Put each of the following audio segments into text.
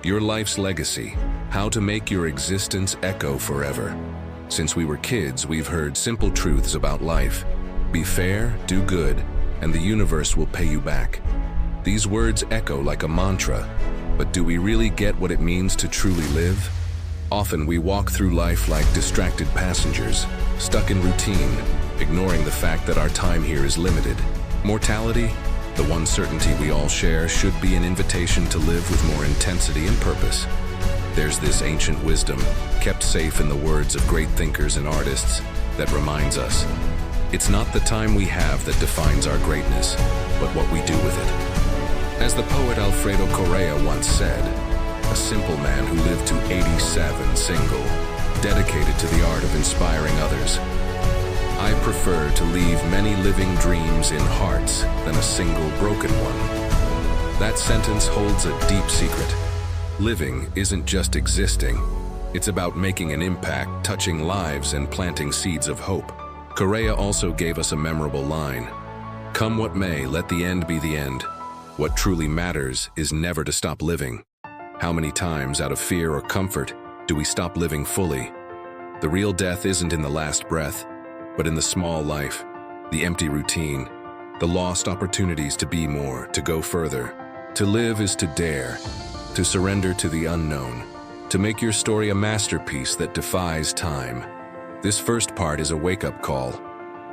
Your life's legacy, how to make your existence echo forever. Since we were kids, we've heard simple truths about life. Be fair, do good, and the universe will pay you back. These words echo like a mantra, but do we really get what it means to truly live? Often we walk through life like distracted passengers, stuck in routine, ignoring the fact that our time here is limited. Mortality, the one certainty we all share, should be an invitation to live with more intensity and purpose. There's this ancient wisdom, kept safe in the words of great thinkers and artists, that reminds us, it's not the time we have that defines our greatness, but what we do with it. As the poet Alfredo Correa once said, a simple man who lived to 87 single, dedicated to the art of inspiring others. I prefer to leave many living dreams in hearts than a single broken one. That sentence holds a deep secret. Living isn't just existing. It's about making an impact, touching lives, and planting seeds of hope. Correa also gave us a memorable line. Come what may, let the end be the end. What truly matters is never to stop living. How many times, out of fear or comfort, do we stop living fully? The real death isn't in the last breath, but in the small life, the empty routine, the lost opportunities to be more, to go further. To live is to dare, to surrender to the unknown, to make your story a masterpiece that defies time. This first part is a wake-up call.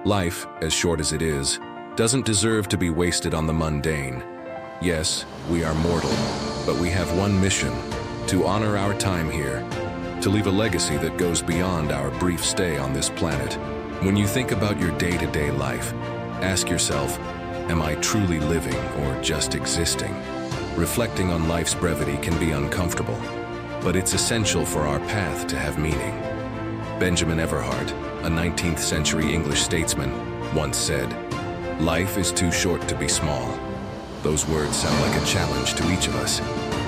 Life, as short as it is, doesn't deserve to be wasted on the mundane. Yes, we are mortal, but we have one mission: to honor our time here, to leave a legacy that goes beyond our brief stay on this planet. When you think about your day-to-day life, ask yourself, am I truly living or just existing? Reflecting on life's brevity can be uncomfortable, but it's essential for our path to have meaning. Benjamin Everhart, a 19th century English statesman, once said, "Life is too short to be small." Those words sound like a challenge to each of us.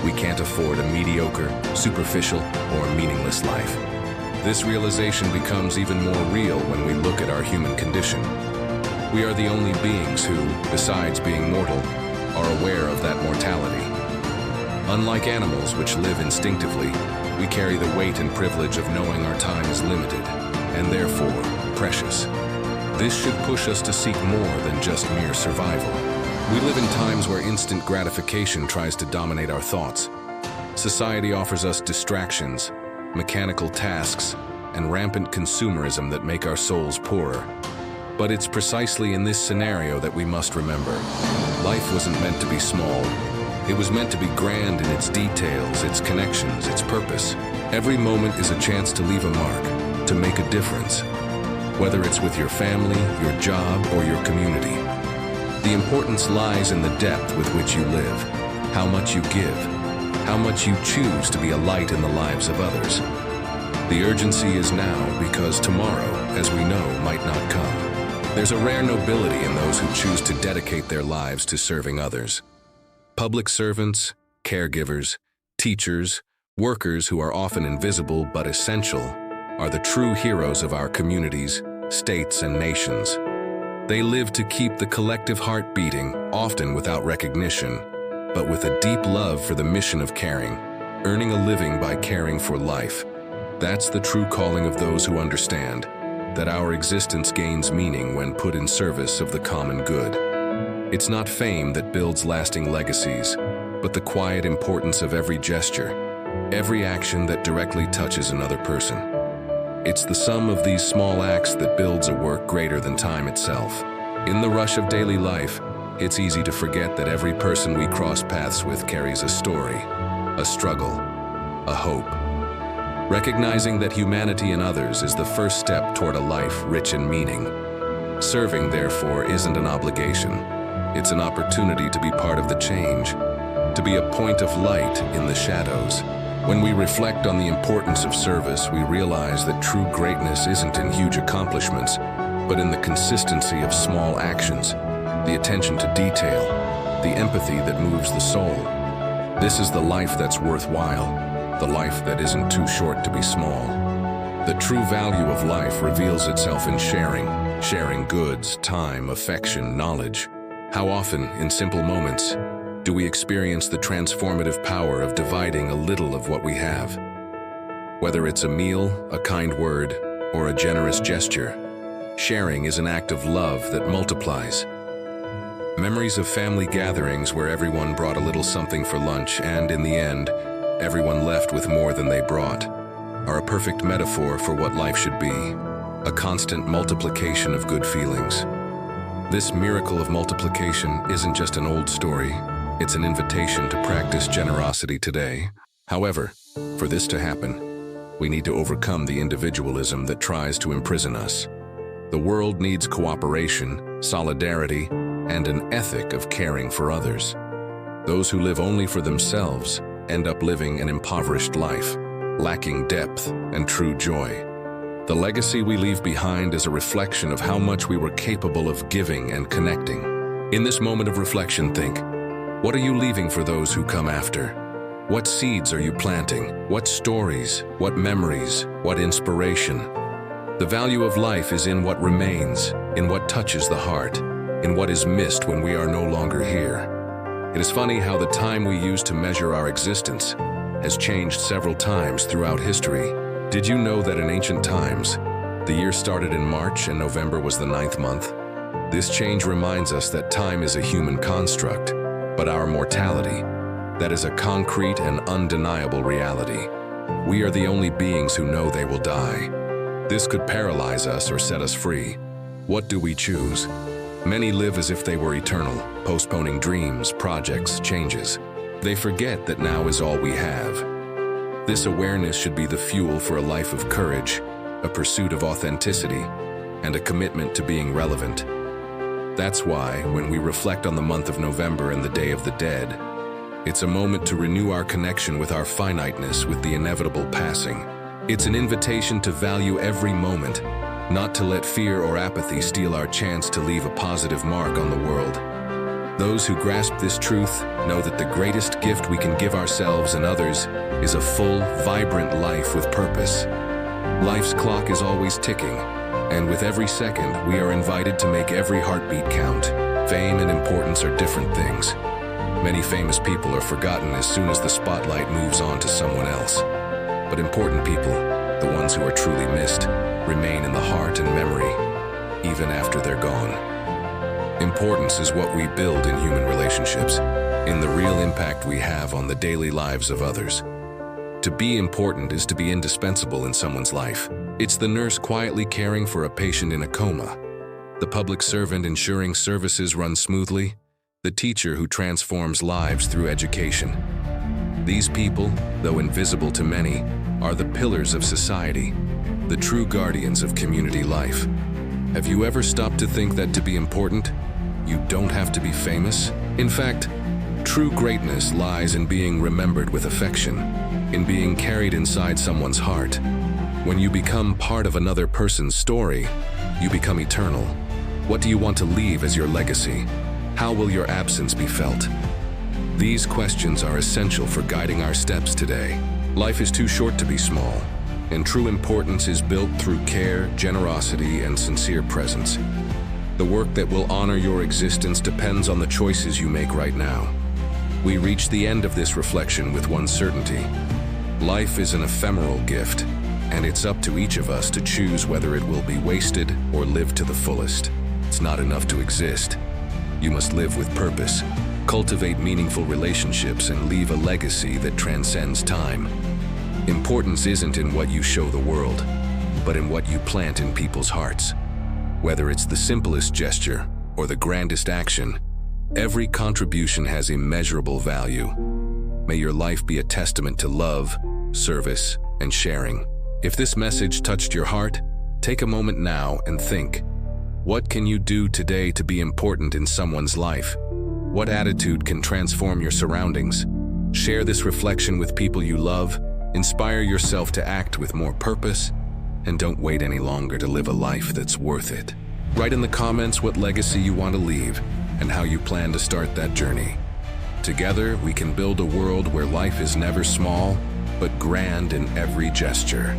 We can't afford a mediocre, superficial, or meaningless life. This realization becomes even more real when we look at our human condition. We are the only beings who, besides being mortal, are aware of that mortality. Unlike animals which live instinctively, we carry the weight and privilege of knowing our time is limited, and therefore precious. This should push us to seek more than just mere survival. We live in times where instant gratification tries to dominate our thoughts. Society offers us distractions, mechanical tasks, and rampant consumerism that make our souls poorer. But it's precisely in this scenario that we must remember. Life wasn't meant to be small. It was meant to be grand in its details, its connections, its purpose. Every moment is a chance to leave a mark, to make a difference. Whether it's with your family, your job, or your community. The importance lies in the depth with which you live, how much you give, how much you choose to be a light in the lives of others. The urgency is now because tomorrow, as we know, might not come. There's a rare nobility in those who choose to dedicate their lives to serving others. Public servants, caregivers, teachers, workers who are often invisible but essential, are the true heroes of our communities, states, and nations. They live to keep the collective heart beating, often without recognition, but with a deep love for the mission of caring, earning a living by caring for life. That's the true calling of those who understand that our existence gains meaning when put in service of the common good. It's not fame that builds lasting legacies, but the quiet importance of every gesture, every action that directly touches another person. It's the sum of these small acts that builds a work greater than time itself. In the rush of daily life, it's easy to forget that every person we cross paths with carries a story, a struggle, a hope. Recognizing that humanity in others is the first step toward a life rich in meaning. Serving, therefore, isn't an obligation. It's an opportunity to be part of the change, to be a point of light in the shadows. When we reflect on the importance of service, we realize that true greatness isn't in huge accomplishments, but in the consistency of small actions, the attention to detail, the empathy that moves the soul. This is the life that's worthwhile, the life that isn't too short to be small. The true value of life reveals itself in sharing goods, time, affection, knowledge. How often, in simple moments, Do we experience the transformative power of dividing a little of what we have? Whether it's a meal, a kind word, or a generous gesture, sharing is an act of love that multiplies. Memories of family gatherings where everyone brought a little something for lunch and, in the end, everyone left with more than they brought, are a perfect metaphor for what life should be, a constant multiplication of good feelings. This miracle of multiplication isn't just an old story, it's an invitation to practice generosity today. However, for this to happen, we need to overcome the individualism that tries to imprison us. The world needs cooperation, solidarity, and an ethic of caring for others. Those who live only for themselves end up living an impoverished life, lacking depth and true joy. The legacy we leave behind is a reflection of how much we were capable of giving and connecting. In this moment of reflection, think, what are you leaving for those who come after? What seeds are you planting? What stories? What memories? What inspiration? The value of life is in what remains, in what touches the heart, in what is missed when we are no longer here. It is funny how the time we use to measure our existence has changed several times throughout history. Did you know that in ancient times, the year started in March and November was the 9th month? This change reminds us that time is a human construct, but our mortality, that is a concrete and undeniable reality. We are the only beings who know they will die. This could paralyze us or set us free. What do we choose? Many live as if they were eternal, postponing dreams, projects, changes. They forget that now is all we have. This awareness should be the fuel for a life of courage, a pursuit of authenticity, and a commitment to being relevant. That's why, when we reflect on the month of November and the Day of the Dead, it's a moment to renew our connection with our finiteness, with the inevitable passing. It's an invitation to value every moment, not to let fear or apathy steal our chance to leave a positive mark on the world. Those who grasp this truth know that the greatest gift we can give ourselves and others is a full, vibrant life with purpose. Life's clock is always ticking, and with every second, we are invited to make every heartbeat count. Fame and importance are different things. Many famous people are forgotten as soon as the spotlight moves on to someone else. But important people, the ones who are truly missed, remain in the heart and memory, even after they're gone. Importance is what we build in human relationships, in the real impact we have on the daily lives of others. To be important is to be indispensable in someone's life. It's the nurse quietly caring for a patient in a coma, the public servant ensuring services run smoothly, the teacher who transforms lives through education. These people, though invisible to many, are the pillars of society, the true guardians of community life. Have you ever stopped to think that to be important, you don't have to be famous? In fact, true greatness lies in being remembered with affection, in being carried inside someone's heart. When you become part of another person's story, you become eternal. What do you want to leave as your legacy? How will your absence be felt? These questions are essential for guiding our steps today. Life is too short to be small, and true importance is built through care, generosity, and sincere presence. The work that will honor your existence depends on the choices you make right now. We reach the end of this reflection with one certainty. Life is an ephemeral gift, and it's up to each of us to choose whether it will be wasted or lived to the fullest. It's not enough to exist. You must live with purpose, cultivate meaningful relationships, and leave a legacy that transcends time. Importance isn't in what you show the world, but in what you plant in people's hearts. Whether it's the simplest gesture or the grandest action, every contribution has immeasurable value. May your life be a testament to love, service, and sharing. If this message touched your heart, take a moment now and think, what can you do today to be important in someone's life? What attitude can transform your surroundings? Share this reflection with people you love, inspire yourself to act with more purpose, and don't wait any longer to live a life that's worth it. Write in the comments what legacy you want to leave and how you plan to start that journey. Together, we can build a world where life is never small, but grand in every gesture.